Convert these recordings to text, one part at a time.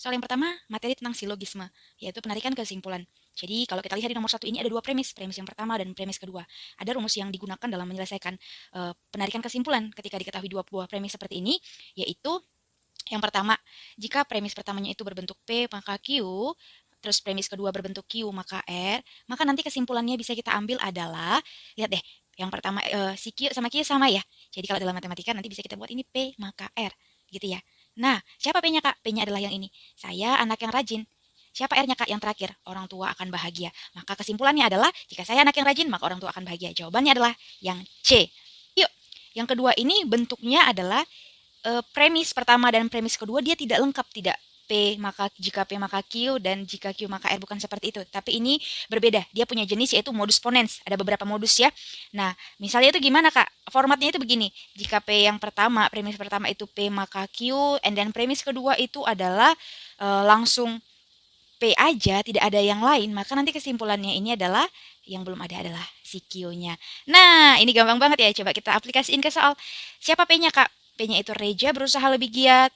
Soal yang pertama, materi tentang silogisme, yaitu penarikan kesimpulan. Jadi, kalau kita lihat di nomor 1 ini ada dua premis, premis yang pertama dan premis kedua. Ada rumus yang digunakan dalam menyelesaikan penarikan kesimpulan ketika diketahui dua buah premis seperti ini, yaitu yang pertama, jika premis pertamanya itu berbentuk P maka Q, terus premis kedua berbentuk Q maka R, maka nanti kesimpulannya bisa kita ambil adalah, lihat deh, yang pertama si Q sama ya. Jadi kalau dalam matematika nanti bisa kita buat ini P maka R, gitu ya. Nah, siapa P-nya Kak? P-nya adalah yang ini. Saya anak yang rajin. Siapa R-nya Kak? Yang terakhir, orang tua akan bahagia. Maka kesimpulannya adalah, jika saya anak yang rajin, maka orang tua akan bahagia. Jawabannya adalah yang C. Yuk, yang kedua ini bentuknya adalah premis pertama dan premis kedua dia tidak lengkap, tidak P maka jika P maka Q dan jika Q maka R, bukan seperti itu. Tapi ini berbeda. Dia punya jenis yaitu modus ponens. Ada beberapa modus ya. Nah, misalnya itu gimana Kak? Formatnya itu begini. Jika P yang pertama, premis pertama itu P maka Q, and then premis kedua itu adalah langsung P aja, tidak ada yang lain, maka nanti kesimpulannya ini adalah yang belum ada adalah si Q-nya. Nah, ini gampang banget ya. Coba kita aplikasiin ke soal. Siapa P-nya, Kak? P-nya itu Reja berusaha lebih giat,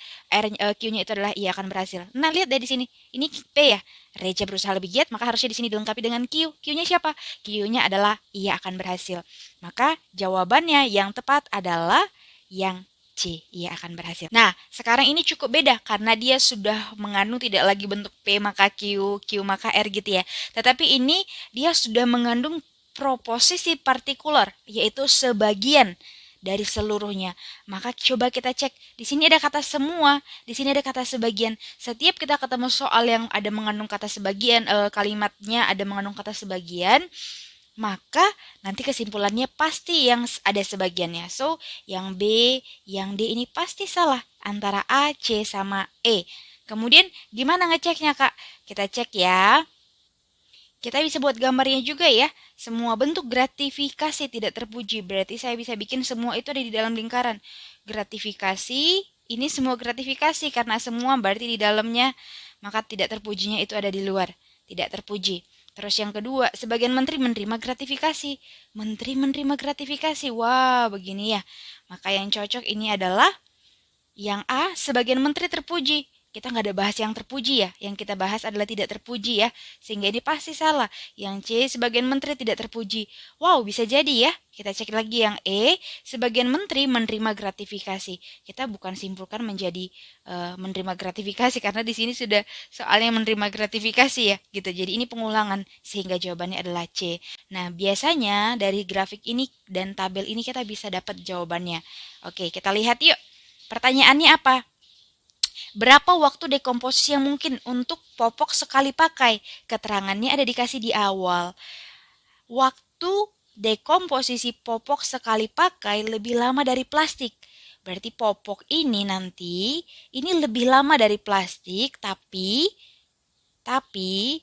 Q-nya itu adalah ia akan berhasil. Nah, lihat deh di sini. Ini P ya. Reja berusaha lebih giat, maka harusnya di sini dilengkapi dengan Q. Q-nya siapa? Q-nya adalah ia akan berhasil. Maka jawabannya yang tepat adalah yang C, ia akan berhasil. Nah, sekarang ini cukup beda karena dia sudah mengandung tidak lagi bentuk P maka Q, Q maka R gitu ya. Tetapi ini dia sudah mengandung proposisi partikular, yaitu sebagian dari seluruhnya. Maka coba kita cek. Di sini ada kata semua, di sini ada kata sebagian. Setiap kita ketemu soal yang ada mengandung kata sebagian, kalimatnya ada mengandung kata sebagian, maka nanti kesimpulannya pasti yang ada sebagiannya. So, yang B, yang D ini pasti salah antara A, C, sama E. Kemudian gimana ngeceknya Kak? Kita cek ya. Kita bisa buat gambarnya juga ya. Semua bentuk gratifikasi tidak terpuji. Berarti saya bisa bikin semua itu ada di dalam lingkaran. Gratifikasi, ini semua gratifikasi karena semua berarti di dalamnya. Maka tidak terpujinya itu ada di luar. Tidak terpuji. Terus yang kedua, sebagian menteri menerima gratifikasi. Menteri menerima gratifikasi. Wah, begini ya. Maka yang cocok ini adalah yang A, sebagian menteri terpuji. Kita nggak ada bahas yang terpuji ya. Yang kita bahas adalah tidak terpuji ya. Sehingga ini pasti salah. Yang C, sebagian menteri tidak terpuji. Wow, bisa jadi ya. Kita cek lagi yang E, sebagian menteri menerima gratifikasi. Kita bukan simpulkan menjadi menerima gratifikasi karena di sini sudah soalnya menerima gratifikasi ya, gitu. Jadi ini pengulangan sehingga jawabannya adalah C. Nah, biasanya dari grafik ini dan tabel ini kita bisa dapat jawabannya. Oke, kita lihat yuk. Pertanyaannya apa? Berapa waktu dekomposisi yang mungkin untuk popok sekali pakai? Keterangannya ada dikasih di awal. Waktu dekomposisi popok sekali pakai lebih lama dari plastik. Berarti popok ini nanti ini lebih lama dari plastik, tapi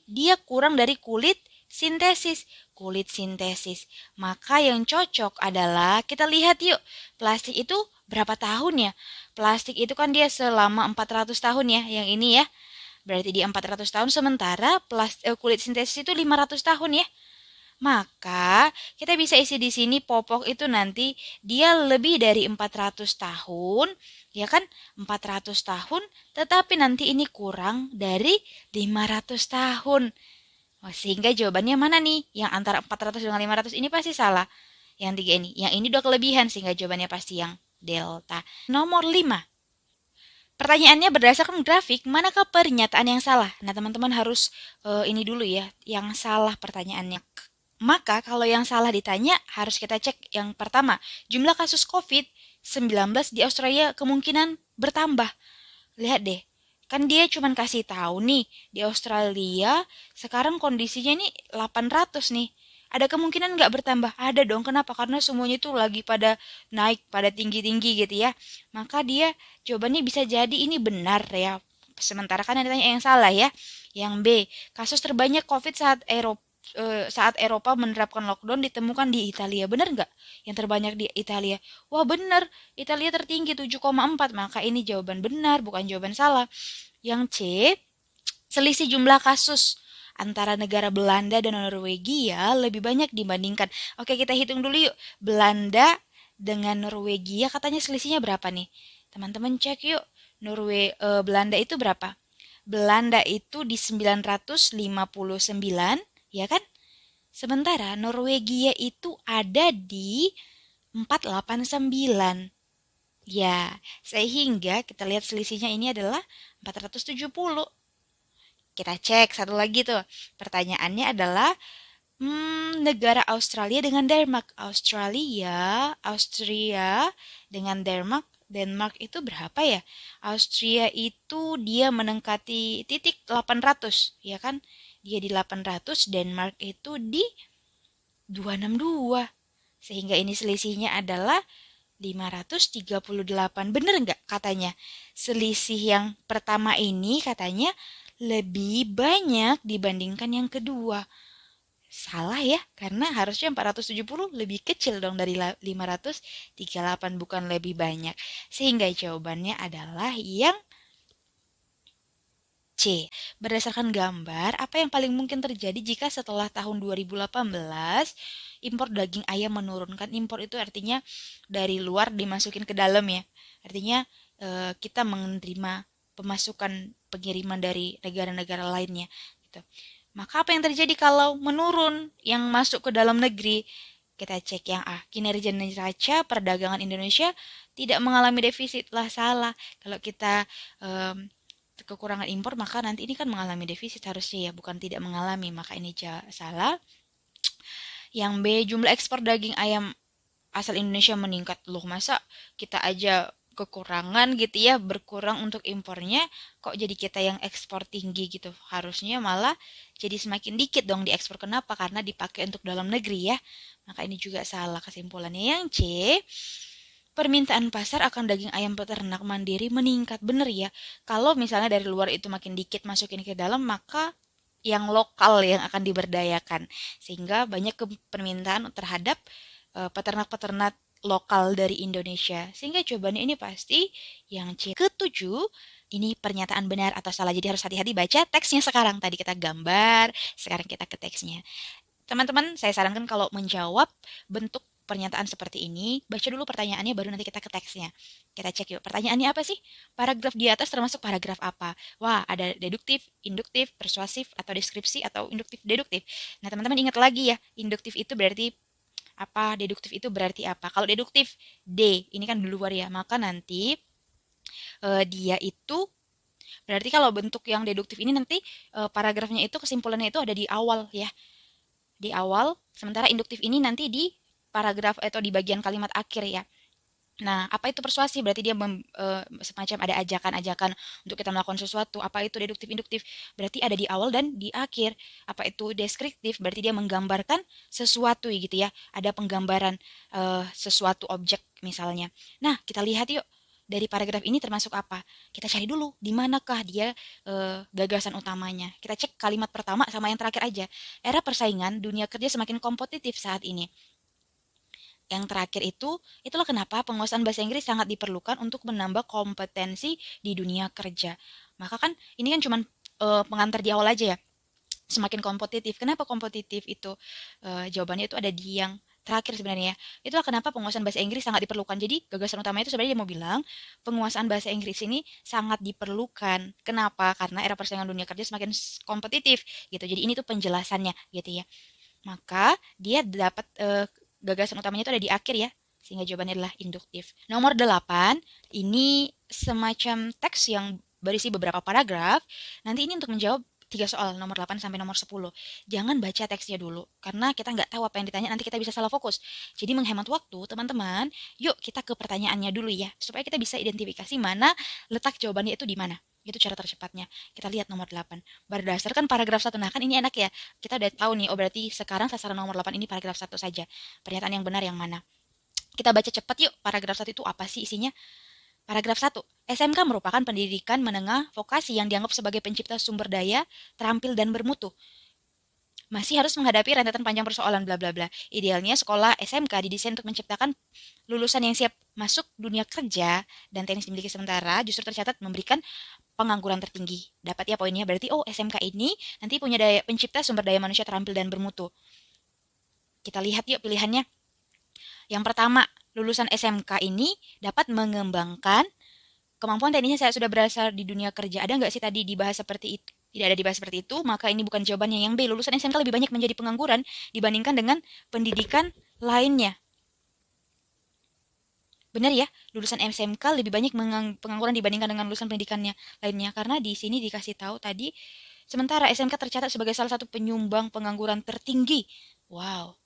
dia kurang dari kulit sintesis. Kulit sintesis. Maka yang cocok adalah kita lihat yuk. Plastik itu berapa tahun ya? Plastik itu kan dia selama 400 tahun ya, yang ini ya. Berarti di 400 tahun, sementara kulit sintesis itu 500 tahun ya. Maka kita bisa isi di sini popok itu nanti dia lebih dari 400 tahun, ya kan? 400 tahun, tetapi nanti ini kurang dari 500 tahun. Oh, sehingga jawabannya mana nih? Yang antara 400 dengan 500 ini pasti salah. Yang tiga ini. Yang ini udah kelebihan sehingga jawabannya pasti yang delta. Nomor 5. Pertanyaannya berdasarkan grafik, manakah pernyataan yang salah? Nah, teman-teman harus ini dulu ya, yang salah pertanyaannya. Maka kalau yang salah ditanya, harus kita cek yang pertama, jumlah kasus COVID-19 di Australia kemungkinan bertambah. Lihat deh, kan dia cuma kasih tahu nih, di Australia sekarang kondisinya nih 800 nih. Ada kemungkinan nggak bertambah? Ada dong. Kenapa? Karena semuanya tuh lagi pada naik, pada tinggi-tinggi gitu ya. Maka dia jawabannya bisa jadi ini benar ya. Sementara kan yang ditanya yang salah ya. Yang B, kasus terbanyak COVID saat Eropa menerapkan lockdown ditemukan di Italia. Benar nggak? Yang terbanyak di Italia. Wah benar, Italia tertinggi 7,4. Maka ini jawaban benar, bukan jawaban salah. Yang C, selisih jumlah kasus antara negara Belanda dan Norwegia lebih banyak dibandingkan. Oke, kita hitung dulu yuk. Belanda dengan Norwegia katanya selisihnya berapa nih? Teman-teman cek yuk. Belanda itu berapa? Belanda itu di 959, ya kan? Sementara Norwegia itu ada di 489. Ya, sehingga kita lihat selisihnya ini adalah 470. Kita cek satu lagi tuh. Pertanyaannya adalah negara Australia dengan Denmark. Austria dengan Denmark. Denmark itu berapa ya? Austria itu dia menengkati titik 800, ya kan? Dia di 800, Denmark itu di 262. Sehingga ini selisihnya adalah 538. Bener nggak katanya? Selisih yang pertama ini katanya lebih banyak dibandingkan yang kedua. Salah ya, karena harusnya 470 lebih kecil dong dari 538, bukan lebih banyak. Sehingga jawabannya adalah yang C. Berdasarkan gambar, apa yang paling mungkin terjadi jika setelah tahun 2018 impor daging ayam menurunkan? Impor itu artinya dari luar dimasukin ke dalam ya. Artinya kita menerima pemasukan pengiriman dari negara-negara lainnya gitu. Maka apa yang terjadi kalau menurun yang masuk ke dalam negeri? Kita cek yang A. Kinerja neraca perdagangan Indonesia tidak mengalami defisit. Lah salah. Kalau kita kekurangan impor maka nanti ini kan mengalami defisit harusnya ya, bukan tidak mengalami, maka ini salah. Yang B, jumlah ekspor daging ayam asal Indonesia meningkat. Loh masa kita aja kekurangan gitu ya, berkurang untuk impornya, kok jadi kita yang ekspor tinggi gitu. Harusnya malah jadi semakin dikit dong diekspor. Kenapa? Karena dipakai untuk dalam negeri ya. Maka ini juga salah kesimpulannya. Yang C, permintaan pasar akan daging ayam peternak mandiri meningkat. Bener ya, kalau misalnya dari luar itu makin dikit masukin ke dalam, maka yang lokal yang akan diberdayakan. Sehingga banyak permintaan terhadap peternak-peternak lokal dari Indonesia. Sehingga jawabannya ini pasti yang C. Ketujuh, ini pernyataan benar atau salah. Jadi harus hati-hati baca teksnya sekarang. Tadi kita gambar, sekarang kita ke teksnya. Teman-teman, saya sarankan kalau menjawab bentuk pernyataan seperti ini, baca dulu pertanyaannya baru nanti kita ke teksnya. Kita cek yuk, pertanyaannya apa sih? Paragraf di atas termasuk paragraf apa? Wah, ada deduktif, induktif, persuasif, atau deskripsi, atau induktif, deduktif. Nah, teman-teman ingat lagi ya, induktif itu berarti apa, deduktif itu berarti apa. Kalau deduktif, D, ini kan di luar ya, maka nanti dia itu berarti kalau bentuk yang deduktif ini nanti paragrafnya itu kesimpulannya itu ada di awal ya, di awal, sementara induktif ini nanti di paragraf atau di bagian kalimat akhir ya. Nah, apa itu persuasi? Berarti dia semacam ada ajakan-ajakan untuk kita melakukan sesuatu. Apa itu deduktif induktif? Berarti ada di awal dan di akhir. Apa itu deskriptif? Berarti dia menggambarkan sesuatu gitu ya. Ada penggambaran sesuatu objek misalnya. Nah, kita lihat yuk. Dari paragraf ini termasuk apa? Kita cari dulu di manakah dia gagasan utamanya. Kita cek kalimat pertama sama yang terakhir aja. Era persaingan dunia kerja semakin kompetitif saat ini. Yang terakhir itu, itulah kenapa penguasaan bahasa Inggris sangat diperlukan untuk menambah kompetensi di dunia kerja. Maka kan ini kan cuma pengantar di awal aja ya. Semakin kompetitif. Kenapa kompetitif itu? Jawabannya itu ada di yang terakhir sebenarnya. Itulah kenapa penguasaan bahasa Inggris sangat diperlukan. Jadi gagasan utamanya itu sebenarnya dia mau bilang penguasaan bahasa Inggris ini sangat diperlukan. Kenapa? Karena era persaingan dunia kerja semakin kompetitif gitu. Jadi ini tuh penjelasannya gitu ya. Maka dia dapat gagasan utamanya itu ada di akhir ya, sehingga jawabannya adalah induktif. Nomor 8, ini semacam teks yang berisi beberapa paragraf. Nanti ini untuk menjawab 3 soal, nomor 8 sampai nomor 10. Jangan baca teksnya dulu, karena kita nggak tahu apa yang ditanya, nanti kita bisa salah fokus. Jadi menghemat waktu, teman-teman, yuk kita ke pertanyaannya dulu ya, supaya kita bisa identifikasi mana letak jawabannya itu di mana. Itu cara tercepatnya. Kita lihat nomor 8. Berdasarkan paragraf 1. Nah, kan ini enak ya. Kita udah tahu nih, oh berarti sekarang sasaran nomor 8 ini paragraf 1 saja. Pernyataan yang benar yang mana? Kita baca cepat yuk. Paragraf 1 itu apa sih isinya? Paragraf 1. SMK merupakan pendidikan menengah vokasi yang dianggap sebagai pencipta sumber daya, terampil dan bermutu. Masih harus menghadapi rentetan panjang persoalan bla bla bla. Idealnya sekolah SMK didesain untuk menciptakan lulusan yang siap masuk dunia kerja dan teknis dimiliki sementara justru tercatat memberikan pengangguran tertinggi. Dapat ya poinnya. Berarti SMK ini nanti punya daya pencipta sumber daya manusia terampil dan bermutu. Kita lihat yuk pilihannya. Yang pertama, lulusan SMK ini dapat mengembangkan kemampuan teknisnya saya sudah berasal di dunia kerja. Ada nggak sih tadi dibahas seperti itu? Tidak ada dibahas seperti itu, maka ini bukan jawabannya. Yang B, lulusan SMK lebih banyak menjadi pengangguran dibandingkan dengan pendidikan lainnya. Benar ya, lulusan SMK lebih banyak pengangguran dibandingkan dengan lulusan pendidikannya lainnya. Karena di sini dikasih tahu tadi, sementara SMK tercatat sebagai salah satu penyumbang pengangguran tertinggi. Wow,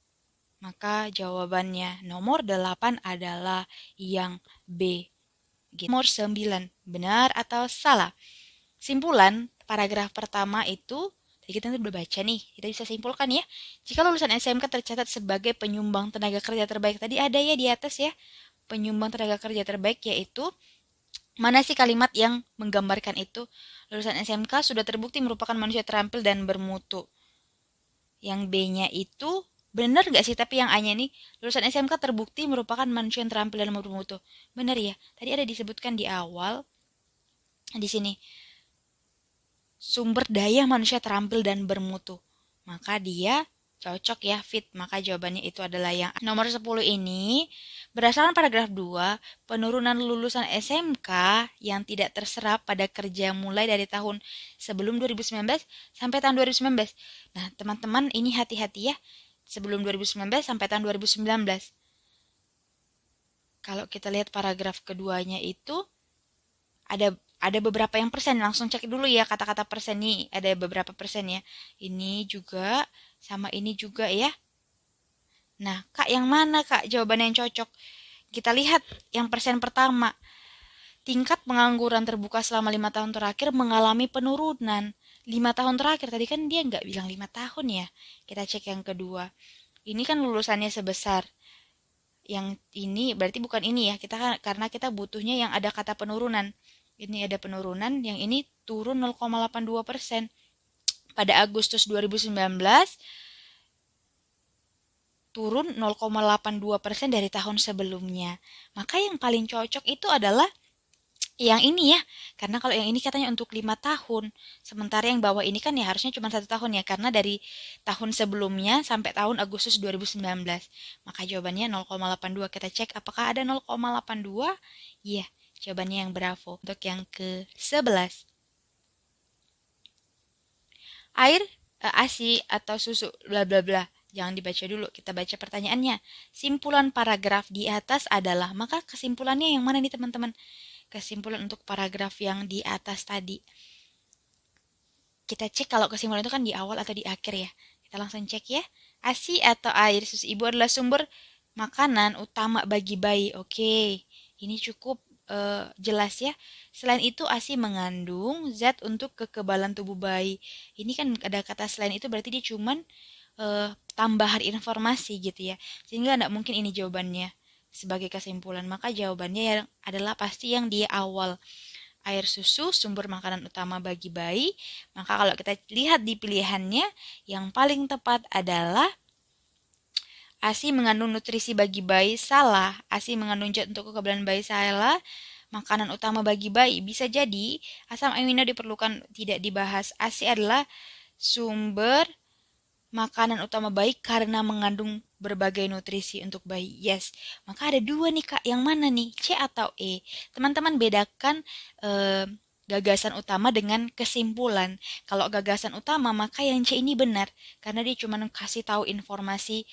maka jawabannya nomor 8 adalah yang B. Nomor 9, benar atau salah? Simpulan paragraf pertama itu, tadi kita udah baca nih, kita bisa simpulkan ya. Jika lulusan SMK tercatat sebagai penyumbang tenaga kerja terbaik, tadi ada ya di atas ya, penyumbang tenaga kerja terbaik, yaitu mana sih kalimat yang menggambarkan itu? Lulusan SMK sudah terbukti merupakan manusia terampil dan bermutu. Yang B-nya itu benar nggak sih? Tapi yang A-nya nih, lulusan SMK terbukti merupakan manusia yang terampil dan bermutu. Benar ya? Tadi ada disebutkan di awal, di sini, sumber daya manusia terampil dan bermutu. Maka dia cocok ya, fit. Maka jawabannya itu adalah yang nomor 10 ini. Berdasarkan paragraf 2, penurunan lulusan SMK yang tidak terserap pada kerja mulai dari tahun sebelum 2019 sampai tahun 2019. Nah, teman-teman ini hati-hati ya. Sebelum 2019 sampai tahun 2019. Kalau kita lihat paragraf keduanya itu ada beberapa yang persen, langsung cek dulu ya kata-kata persen nih, ada beberapa persen ya. Ini juga sama ini juga ya. Nah, Kak yang mana Kak jawaban yang cocok? Kita lihat yang persen pertama. Tingkat pengangguran terbuka selama 5 tahun terakhir mengalami penurunan. 5 tahun terakhir, tadi kan dia nggak bilang 5 tahun ya. Kita cek yang kedua. Ini kan lulusannya sebesar. Yang ini berarti bukan ini ya, karena kita butuhnya yang ada kata penurunan. Ini ada penurunan, yang ini turun 0,82%. Pada Agustus 2019 turun 0,82% dari tahun sebelumnya. Maka yang paling cocok itu adalah yang ini ya, karena kalau yang ini katanya untuk 5 tahun, sementara yang bawah ini kan ya harusnya cuma 1 tahun ya, karena dari tahun sebelumnya sampai tahun Agustus 2019. Maka jawabannya 0,82. Kita cek apakah ada 0,82? Iya, jawabannya yang bravo. Untuk yang ke-11. Air, ASI atau susu, bla bla bla. Jangan dibaca dulu, kita baca pertanyaannya. Simpulan paragraf di atas adalah, maka kesimpulannya yang mana nih teman-teman? Kesimpulan untuk paragraf yang di atas tadi. Kita cek kalau kesimpulan itu kan di awal atau di akhir ya. Kita langsung cek ya. ASI atau air susu ibu adalah sumber makanan utama bagi bayi. Oke, ini cukup jelas ya. Selain itu ASI mengandung zat untuk kekebalan tubuh bayi. Ini kan ada kata selain itu berarti dia cuman tambahan informasi gitu ya. Sehingga tidak mungkin ini jawabannya sebagai kesimpulan. Maka jawabannya adalah pasti yang di awal. Air susu sumber makanan utama bagi bayi. Maka kalau kita lihat di pilihannya, yang paling tepat adalah ASI mengandung nutrisi bagi bayi, salah. ASI mengandung zat untuk kekebalan bayi, salah. Makanan utama bagi bayi, bisa jadi asam amino diperlukan, tidak dibahas. ASI adalah sumber makanan utama bayi karena mengandung berbagai nutrisi untuk bayi. Yes. Maka ada dua nih Kak. Yang mana nih? C atau E? Teman-teman bedakan gagasan utama dengan kesimpulan. Kalau gagasan utama maka yang C ini benar. Karena dia cuma kasih tahu informasi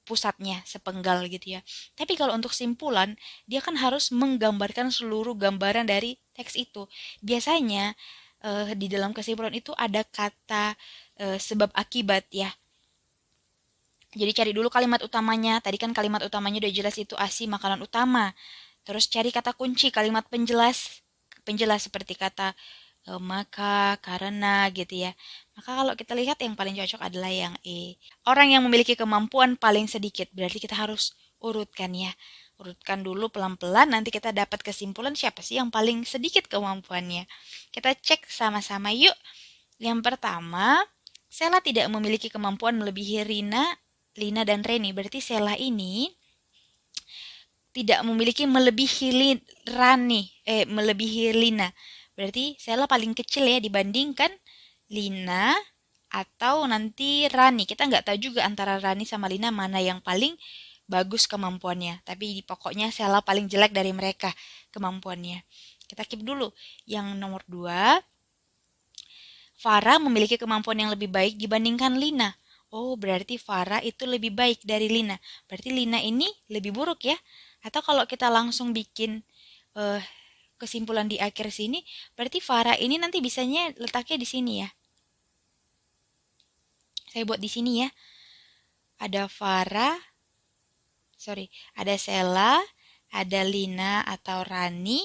pusatnya, sepenggal gitu ya. Tapi kalau untuk simpulan, dia kan harus menggambarkan seluruh gambaran dari teks itu. Biasanya di dalam kesimpulan itu ada kata sebab akibat ya. Jadi cari dulu kalimat utamanya. Tadi kan kalimat utamanya udah jelas itu ASI makanan utama. Terus cari kata kunci, kalimat penjelas. Penjelas seperti kata maka, karena gitu ya. Maka kalau kita lihat yang paling cocok adalah yang E. Orang yang memiliki kemampuan paling sedikit. Berarti kita harus urutkan ya. Urutkan dulu pelan-pelan, nanti kita dapat kesimpulan siapa sih yang paling sedikit kemampuannya. Kita cek sama-sama yuk. Yang pertama, Sela tidak memiliki kemampuan melebihi Lina dan Reni. Berarti Sela ini tidak memiliki melebihi Lina. Berarti Sela paling kecil ya dibandingkan Lina atau nanti Rani. Kita nggak tahu juga antara Rani sama Lina mana yang paling bagus kemampuannya. Tapi pokoknya Sela paling jelek dari mereka kemampuannya. Kita keep dulu. Yang nomor 2, Farah memiliki kemampuan yang lebih baik dibandingkan Lina. Oh, berarti Farah itu lebih baik dari Lina. Berarti Lina ini lebih buruk ya? Atau kalau kita langsung bikin eh, kesimpulan di akhir sini, berarti Farah ini nanti bisanya letaknya di sini ya. Saya buat di sini ya. Ada Farah, ada Sela, ada Lina atau Rani.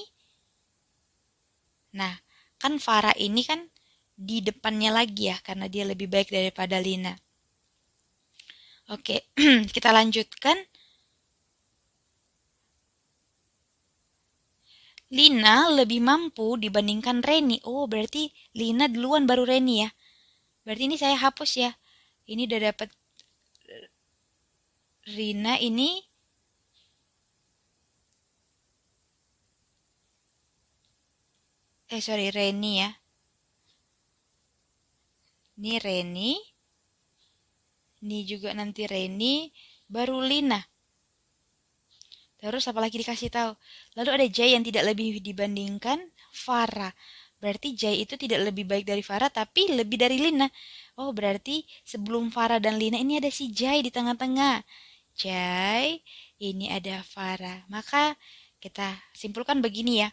Nah, kan Farah ini kan di depannya lagi ya, karena dia lebih baik daripada Lina. Oke, kita lanjutkan. Lina lebih mampu dibandingkan Reni. Oh, berarti Lina duluan baru Reni ya. Berarti ini saya hapus ya. Ini udah dapat Rina ini. Reni ya. Ini Reni. Ini juga nanti Reni. Baru Lina. Terus apalagi dikasih tahu. Lalu ada Jay yang tidak lebih dibandingkan Farah. Berarti Jay itu tidak lebih baik dari Farah tapi lebih dari Lina. Oh, berarti sebelum Farah dan Lina ini ada si Jay di tengah-tengah. Jay, ini ada Farah. Maka kita simpulkan begini ya.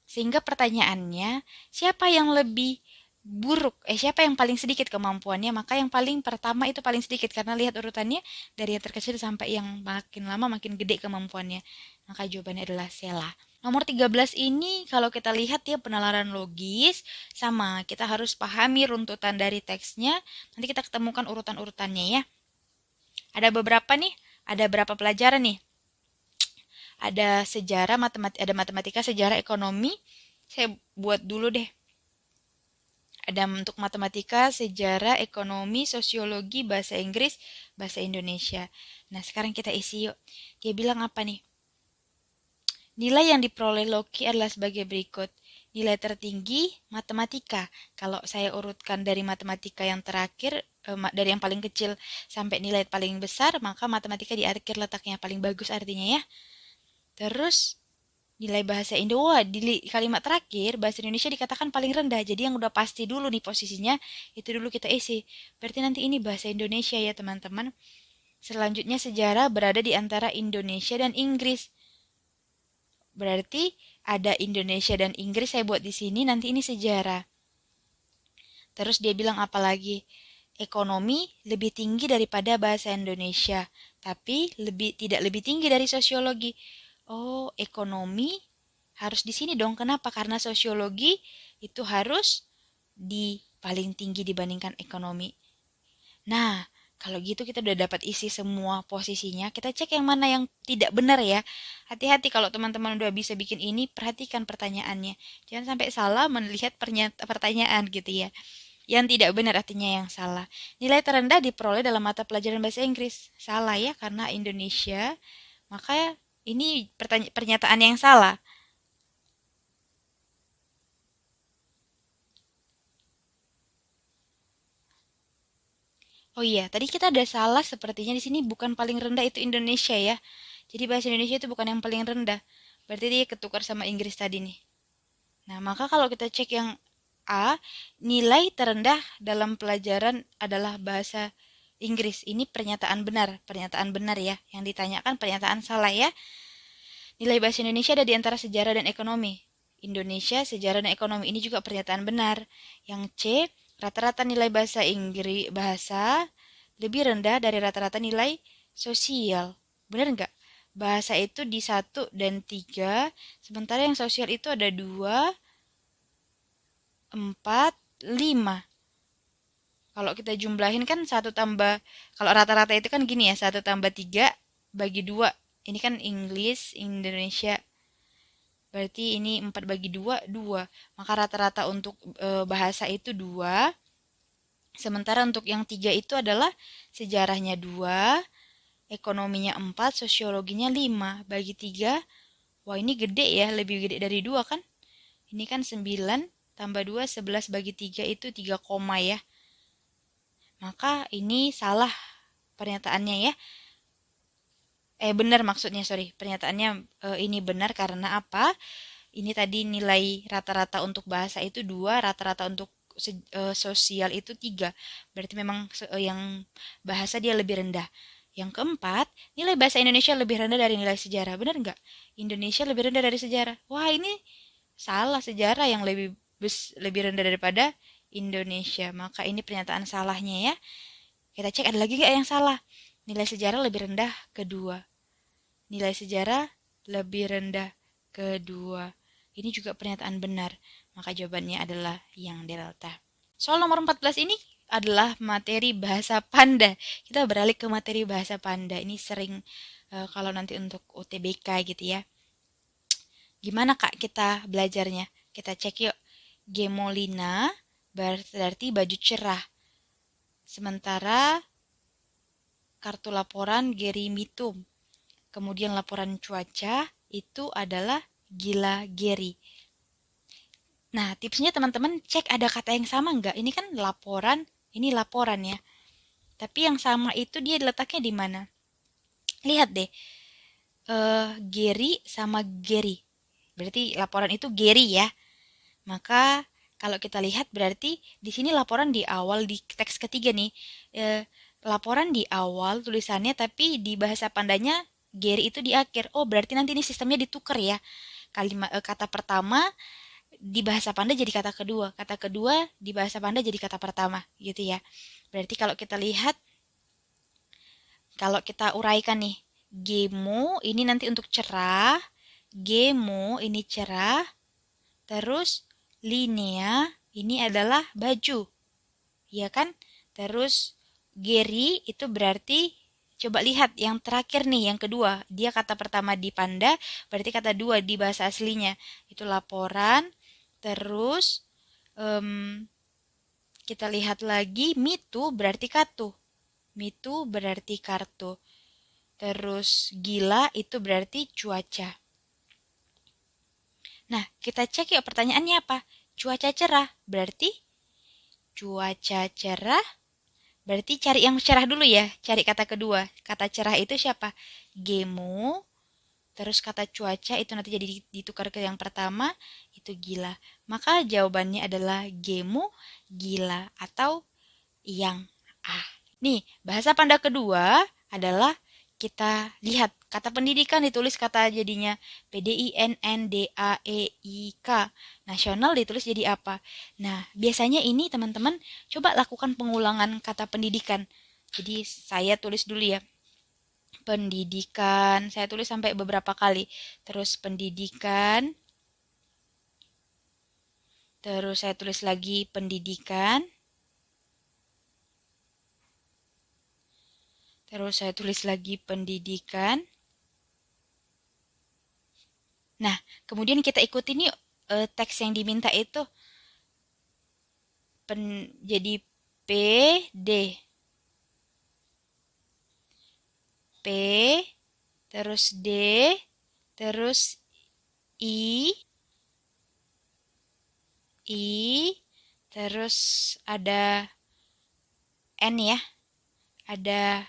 Sehingga pertanyaannya, siapa yang lebih buruk? Siapa yang paling sedikit kemampuannya? Maka yang paling pertama itu paling sedikit karena lihat urutannya dari yang terkecil sampai yang makin lama makin gede kemampuannya. Maka jawabannya adalah Sela. Nomor 13 ini kalau kita lihat ya penalaran logis sama kita harus pahami runtutan dari teksnya. Nanti kita ketemukan urutan-urutannya ya. Ada beberapa nih, ada berapa pelajaran nih? Ada sejarah, ada matematika, sejarah, ekonomi. Saya buat dulu deh. Ada untuk matematika, sejarah, ekonomi, sosiologi, bahasa Inggris, bahasa Indonesia. Nah, sekarang kita isi yuk. Dia bilang apa nih? Nilai yang diperoleh Loki adalah sebagai berikut. Nilai tertinggi, matematika. Kalau saya urutkan dari matematika yang terakhir, dari yang paling kecil sampai nilai paling besar, maka matematika di akhir letaknya paling bagus artinya ya. Terus nilai bahasa Indo, di kalimat terakhir bahasa Indonesia dikatakan paling rendah. Jadi yang udah pasti dulu nih posisinya itu dulu kita isi. Berarti nanti ini bahasa Indonesia ya teman-teman. Selanjutnya sejarah berada di antara Indonesia dan Inggris. Berarti ada Indonesia dan Inggris saya buat di sini. Nanti ini sejarah. Terus dia bilang apa lagi? Ekonomi lebih tinggi daripada bahasa Indonesia, tapi tidak lebih tinggi dari sosiologi. Oh, ekonomi harus di sini dong. Kenapa? Karena sosiologi itu harus di paling tinggi dibandingkan ekonomi. Nah, kalau gitu kita udah dapat isi semua posisinya. Kita cek yang mana yang tidak benar ya. Hati-hati kalau teman-teman udah bisa bikin ini, perhatikan pertanyaannya. Jangan sampai salah melihat pertanyaan gitu ya. Yang tidak benar artinya yang salah. Nilai terendah diperoleh dalam mata pelajaran bahasa Inggris. Salah ya, karena Indonesia. Maka ini pernyataan yang salah. Oh iya, tadi kita ada salah sepertinya di sini bukan paling rendah itu Indonesia ya. Jadi bahasa Indonesia itu bukan yang paling rendah. Berarti dia ketukar sama Inggris tadi nih. Nah, maka kalau kita cek yang A, nilai terendah dalam pelajaran adalah bahasa Inggris. Ini pernyataan benar ya. Yang ditanyakan pernyataan salah ya. Nilai bahasa Indonesia ada di antara sejarah dan ekonomi. Indonesia, sejarah dan ekonomi ini juga pernyataan benar. Yang C, rata-rata nilai bahasa Inggris lebih rendah dari rata-rata nilai sosial. Benar nggak? Bahasa itu di 1 dan 3, sementara yang sosial itu ada 2, 4, 5. Kalau kita jumlahin kan kalau rata-rata itu kan gini ya, 1 tambah 3 bagi 2. Ini kan Indonesia. Berarti ini 4 bagi 2, 2. Maka rata-rata untuk bahasa itu 2. Sementara untuk yang 3 itu adalah sejarahnya 2, ekonominya 4, sosiologinya 5. Bagi 3, wah ini gede ya, lebih gede dari 2 kan? Ini kan 9 tambah 2, 11 bagi 3 itu 3 koma ya. Maka ini salah pernyataannya ya. Benar maksudnya, sorry. Pernyataannya ini benar karena apa? Ini tadi nilai rata-rata untuk bahasa itu 2, rata-rata untuk sosial itu 3. Berarti memang yang bahasa dia lebih rendah. Yang keempat, nilai bahasa Indonesia lebih rendah dari nilai sejarah. Benar nggak? Indonesia lebih rendah dari sejarah. Wah, ini salah, sejarah yang lebih rendah daripada Indonesia. Maka ini pernyataan salahnya ya. Kita cek ada lagi nggak yang salah. Nilai sejarah lebih rendah kedua. Nilai sejarah lebih rendah kedua. Ini juga pernyataan benar. Maka jawabannya adalah yang delta. Soal nomor 14 ini adalah materi bahasa Panda. Kita beralih ke materi bahasa Panda. Ini sering kalau nanti untuk UTBK gitu ya. Gimana Kak kita belajarnya? Kita cek yuk. Gemolina berarti baju cerah. Sementara kartu laporan Gerimitum. Kemudian laporan cuaca itu adalah Gila Geri. Nah, tipsnya teman-teman cek ada kata yang sama nggak? Ini kan laporan, ini laporan ya. Tapi yang sama itu dia letaknya di mana? Lihat deh, Geri sama Geri. Berarti laporan itu Geri ya. Maka kalau kita lihat berarti di sini laporan di awal di teks ketiga nih. Laporan di awal tulisannya tapi di bahasa Pandanya Geri itu di akhir. Oh, berarti nanti ini sistemnya ditukar ya. Kata pertama di bahasa Panda jadi kata kedua di bahasa Panda jadi kata pertama gitu ya. Berarti kalau kita uraikan nih, gemu ini nanti untuk cerah, gemu ini cerah, terus linea ini adalah baju, ya kan? Terus geri itu berarti coba lihat yang terakhir nih, yang kedua, dia kata pertama di Panda, berarti kata dua di bahasa aslinya itu laporan. Terus kita lihat lagi mitu berarti kartu. Mitu berarti kartu. Terus gila itu berarti cuaca. Nah, kita cek yuk pertanyaannya apa? Cuaca cerah berarti cuaca cerah. Berarti cari yang cerah dulu ya. Cari kata kedua. Kata cerah itu siapa? Gemu. Terus kata cuaca itu nanti jadi ditukar ke yang pertama. Itu gila. Maka jawabannya adalah gemu, gila. Atau yang A. Nih, bahasa Panda kedua adalah kita lihat kata pendidikan ditulis kata jadinya PDINNDAEIK. Nasional ditulis jadi apa? Nah, biasanya ini teman-teman coba lakukan pengulangan kata pendidikan. Jadi saya tulis dulu ya. Pendidikan, saya tulis sampai beberapa kali. Terus pendidikan, terus saya tulis lagi pendidikan. Terus saya tulis lagi pendidikan. Nah, kemudian kita ikutin yuk teks yang diminta itu jadi P, D. P, terus D, terus I, I, terus ada N ya. Ada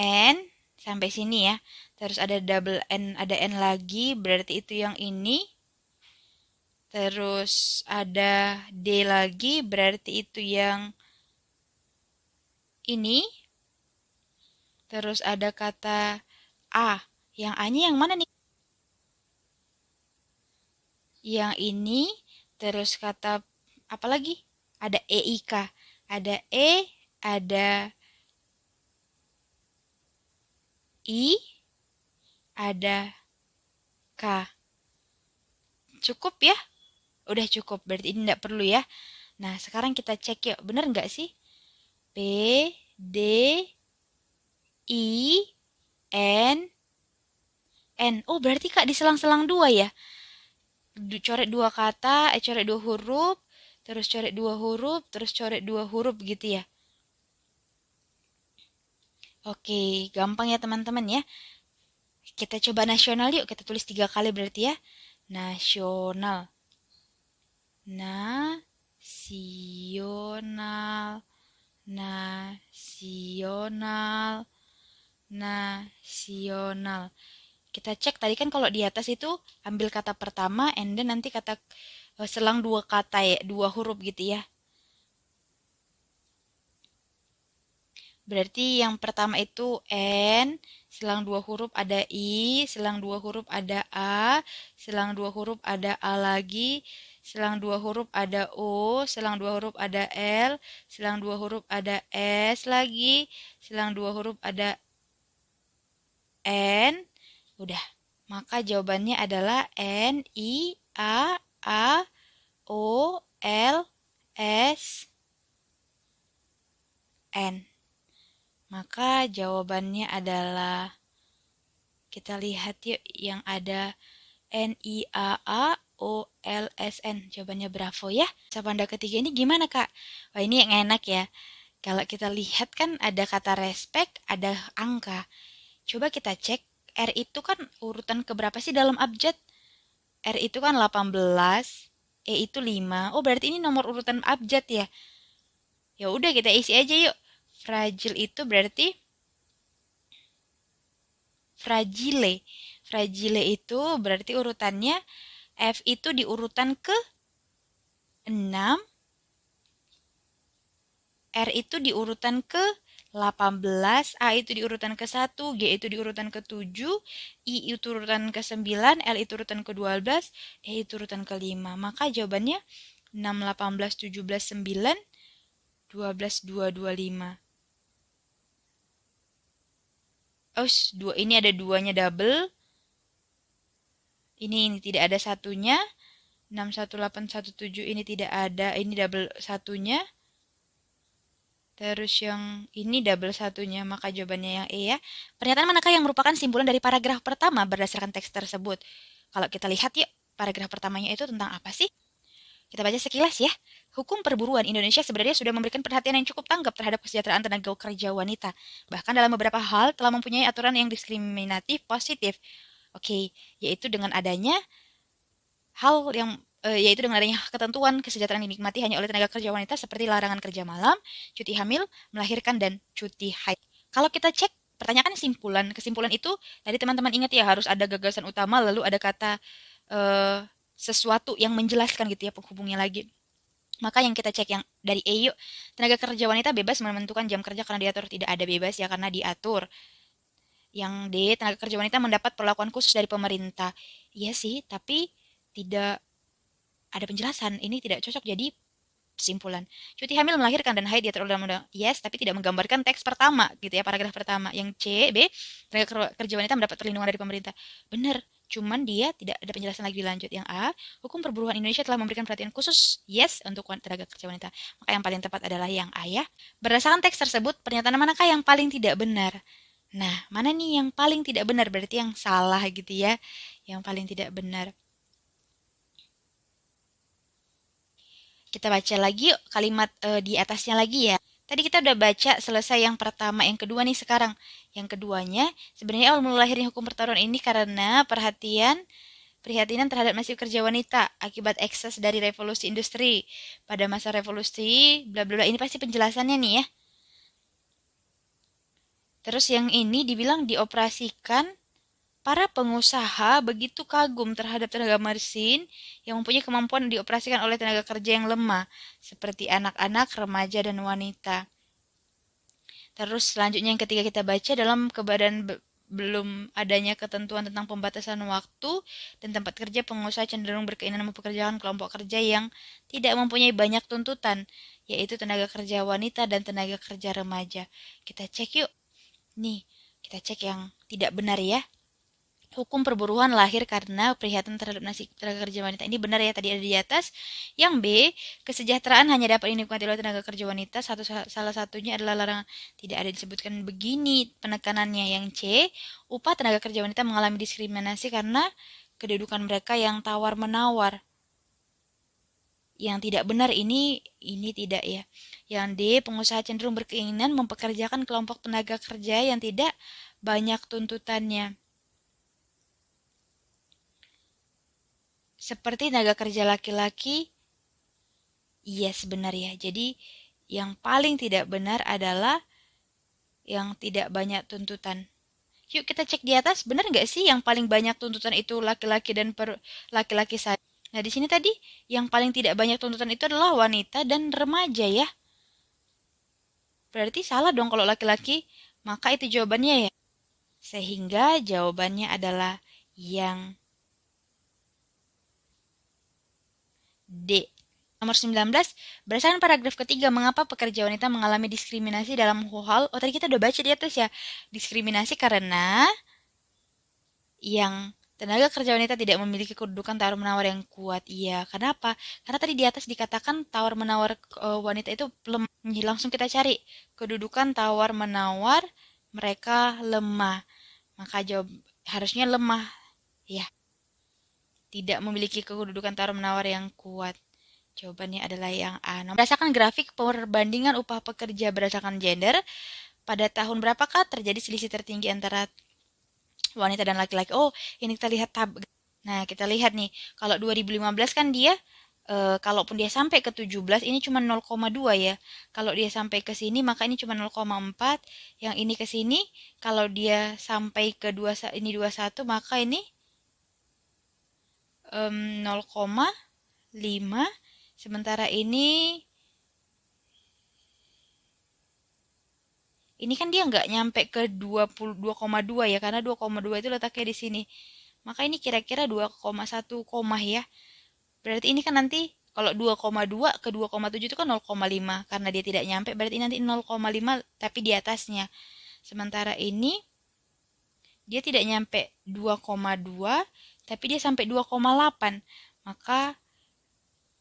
N sampai sini ya. Terus ada double N, ada N lagi, berarti itu yang ini. Terus ada D lagi, berarti itu yang ini. Terus ada kata A. Yang A-nya yang mana nih? Yang ini. Terus kata apa lagi? Ada EIK. Ada E, ada I, ada K. Cukup ya? Udah cukup, berarti ini tidak perlu ya. Nah, sekarang kita cek yuk, bener nggak sih? P, D, I, N, N. Oh, berarti Kak diselang-selang dua ya? Coret dua kata, coret dua huruf, terus coret dua huruf, terus coret dua huruf gitu ya. Oke, gampang ya teman-teman ya. Kita coba nasional yuk, kita tulis 3 kali berarti ya. Nasional. Nasional. Nasional. nasional. Kita cek tadi kan kalau di atas itu ambil kata pertama and then nanti kata selang dua kata ya, dua huruf gitu ya. Berarti yang pertama itu N, selang dua huruf ada I, selang dua huruf ada A, selang dua huruf ada A lagi, selang dua huruf ada O, selang dua huruf ada L, selang dua huruf ada S lagi, selang dua huruf ada N. Udah. Maka jawabannya adalah N, I, A, O, L, S, N. Maka jawabannya adalah, kita lihat yuk yang ada NIAAOLSN. Jawabannya Bravo ya. Sabanda ketiga ini gimana Kak? Wah ini yang enak ya. Kalau kita lihat kan ada kata respect, ada angka. Coba kita cek, R itu kan urutan keberapa sih dalam abjad? R itu kan 18, E itu 5. Oh berarti ini nomor urutan abjad ya. Ya udah kita isi aja yuk. Fragile itu berarti fragile. Fragile itu berarti urutannya F itu di urutan ke 6, R itu di urutan ke 18, A itu di urutan ke 1, G itu di urutan ke 7, I itu urutan ke 9, L itu urutan ke 12, E itu urutan ke 5. Maka jawabannya 6, 18, 17, 9, 12, 2, 25. Oh, dua, ini ada duanya double. Ini tidak ada satunya. 61817 ini tidak ada, ini double satunya. Terus yang ini double satunya, maka jawabannya yang E ya. Pernyataan manakah yang merupakan simpulan dari paragraf pertama berdasarkan teks tersebut? Kalau kita lihat yuk, paragraf pertamanya itu tentang apa sih? Kita baca sekilas ya. Hukum perburuan Indonesia sebenarnya sudah memberikan perhatian yang cukup tanggap terhadap kesejahteraan tenaga kerja wanita. Bahkan dalam beberapa hal telah mempunyai aturan yang diskriminatif positif. Oke, yaitu dengan adanya hal yang yaitu dengan adanya ketentuan kesejahteraan dinikmati hanya oleh tenaga kerja wanita seperti larangan kerja malam, cuti hamil, melahirkan, dan cuti haid. Kalau kita cek, pertanyaan simpulan, kesimpulan itu tadi teman-teman ingat ya harus ada gagasan utama lalu ada kata sesuatu yang menjelaskan gitu ya penghubungnya lagi. Maka yang kita cek yang dari E yuk, tenaga kerja wanita bebas menentukan jam kerja karena diatur, tidak ada bebas ya karena diatur. Yang D, tenaga kerja wanita mendapat perlakuan khusus dari pemerintah. Iya sih, tapi tidak ada penjelasan. Ini tidak cocok jadi kesimpulan. Cuti hamil, melahirkan, dan haid diatur dalam undang. Yes, tapi tidak menggambarkan teks pertama gitu ya, paragraf pertama. Yang C, B, tenaga kerja wanita mendapat perlindungan dari pemerintah. Benar, cuman dia tidak ada penjelasan lagi lanjut. Yang A, hukum perburuan Indonesia telah memberikan perhatian khusus, yes, untuk tenaga kerja wanita. Maka yang paling tepat adalah yang A ya. Berdasarkan teks tersebut, pernyataan manakah yang paling tidak benar? Nah, mana nih yang paling tidak benar? Berarti yang salah gitu ya. Yang paling tidak benar. Kita baca lagi yuk kalimat di atasnya lagi ya. Tadi kita udah baca selesai yang pertama, yang kedua nih sekarang. Yang keduanya, sebenarnya awal mula lahirnya hukum pertaruhan ini karena prihatinan terhadap nasib kerja wanita akibat ekses dari revolusi industri. Pada masa revolusi, bla bla bla, ini pasti penjelasannya nih ya. Terus yang ini dibilang dioperasikan, para pengusaha begitu kagum terhadap tenaga mesin yang mempunyai kemampuan dioperasikan oleh tenaga kerja yang lemah, seperti anak-anak, remaja, dan wanita. Terus selanjutnya yang ketiga kita baca dalam keadaan belum adanya ketentuan tentang pembatasan waktu dan tempat kerja, pengusaha cenderung berkeinginan mempekerjakan kelompok kerja yang tidak mempunyai banyak tuntutan, yaitu tenaga kerja wanita dan tenaga kerja remaja. Kita cek yuk. Nih, kita cek yang tidak benar ya. Hukum perburuan lahir karena prihatin terhadap nasib tenaga kerja wanita. Ini benar ya, tadi ada di atas. Yang B, kesejahteraan hanya dapat dinikmati oleh tenaga kerja wanita. Salah satunya adalah larangan. Tidak ada disebutkan begini penekanannya. Yang C, upah tenaga kerja wanita mengalami diskriminasi karena kedudukan mereka yang tawar-menawar. Yang tidak benar ini tidak ya. Yang D, pengusaha cenderung berkeinginan mempekerjakan kelompok tenaga kerja yang tidak banyak tuntutannya. Seperti tenaga kerja laki-laki, yes benar ya. Jadi yang paling tidak benar adalah yang tidak banyak tuntutan. Yuk kita cek di atas, benar nggak sih yang paling banyak tuntutan itu laki-laki dan laki-laki saja? Nah, di sini tadi yang paling tidak banyak tuntutan itu adalah wanita dan remaja ya. Berarti salah dong kalau laki-laki, maka itu jawabannya ya. Sehingga jawabannya adalah yang D. Nomor 19, berdasarkan paragraf ketiga, mengapa pekerja wanita mengalami diskriminasi dalam hal, oh tadi kita udah baca di atas ya, diskriminasi karena yang tenaga kerja wanita tidak memiliki kedudukan tawar-menawar yang kuat. Iya, kenapa? Karena tadi di atas dikatakan tawar-menawar wanita itu lemah. Langsung kita cari kedudukan tawar-menawar mereka lemah. Maka jawab harusnya lemah, ya. Tidak memiliki kedudukan tawar-menawar yang kuat. Jawabannya adalah yang A. Berdasarkan grafik perbandingan upah pekerja berdasarkan gender, pada tahun berapakah terjadi selisih tertinggi antara wanita dan laki-laki? Oh, ini kita lihat tab. Nah, kita lihat nih, kalau 2015 kan dia kalaupun dia sampai ke 17 ini cuma 0,2 ya. Kalau dia sampai ke sini maka ini cuma 0,4. Yang ini ke sini kalau dia sampai ke 2 ini 21 maka ini 0,5. Sementara ini kan dia nggak nyampe ke 22,2 ya karena 2,2 itu letaknya di sini. Maka ini kira-kira 2,1 koma ya. Berarti ini kan nanti kalau 2,2 ke 2,7 itu kan 0,5 karena dia tidak nyampe berarti nanti 0,5 tapi di atasnya. Sementara ini dia tidak nyampe 2,2 tapi dia sampai 2,8. Maka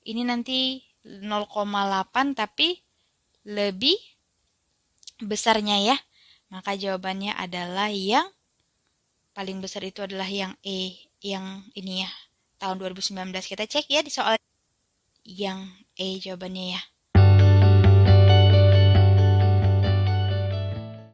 ini nanti 0,8 tapi lebih besarnya ya. Maka jawabannya adalah yang paling besar itu adalah yang E, yang ini ya, tahun 2019. Kita cek ya di soal yang E jawabannya ya.